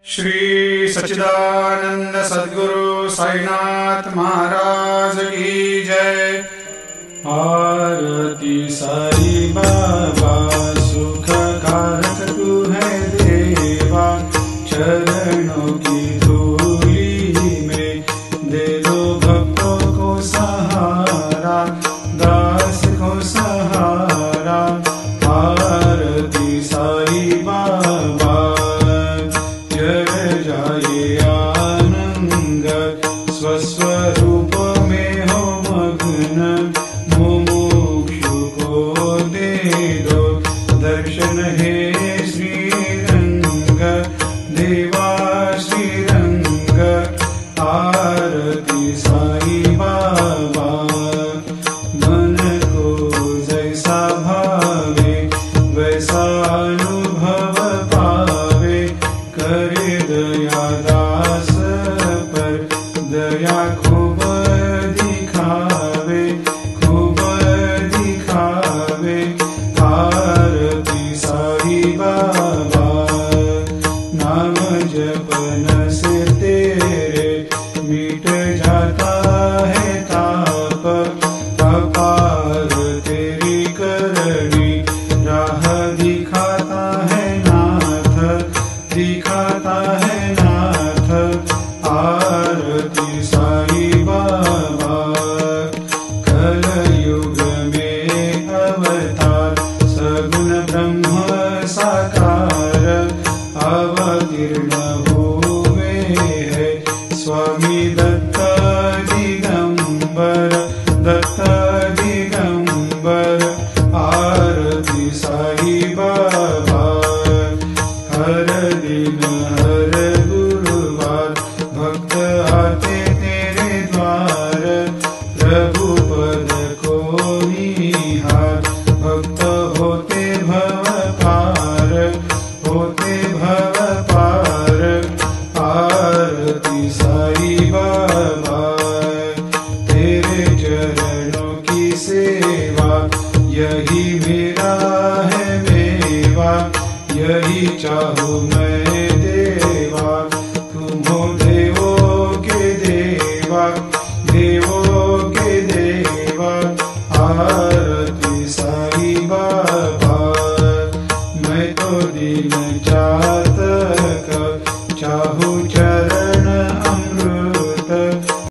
श्री सच्चिदानंद सद्गुरु साईनाथ महाराज की जय। आरती साई बाबा सुख कारक तू है देवा, चरणों की धूली में दे दो भक्तों को सहारा, दास को सहारा। आरती साई बाबा जय जाए आनंद, स्वस्वरूप में हो मग्न, मुमुक्षु को दे दो दर्शन हे श्रीरंग, देवा श्रीरंग। आरती साई बाबा मन को जैसा भावे वैसा अनुभव पावे, करे दया दास पर दया खूब दिखावे, खूब दिखावे। आरती साई बाबा नाम जपन से तेरे मिट जाता है ताप, अपार तेरी करनी राह दिखाता है नाथ, दिखाता है नाथ। आरती साई बाबा कलयुग में अवतार, सगुण ब्रह्म साकार अवतीर्ण हुए है स्वामी दत्त दिगंबर, दत्त दिगंबर। आरती साई बाबा हर दिन हर गुरुवार भक्त आते तेरे द्वार, प्रभु पद को निहार, भक्त होते भव पार, होते भव पार। आरती साई बाबा तेरे चरणों की सेवा, यही मेरा है मेवा, यही चाहूँ मैं।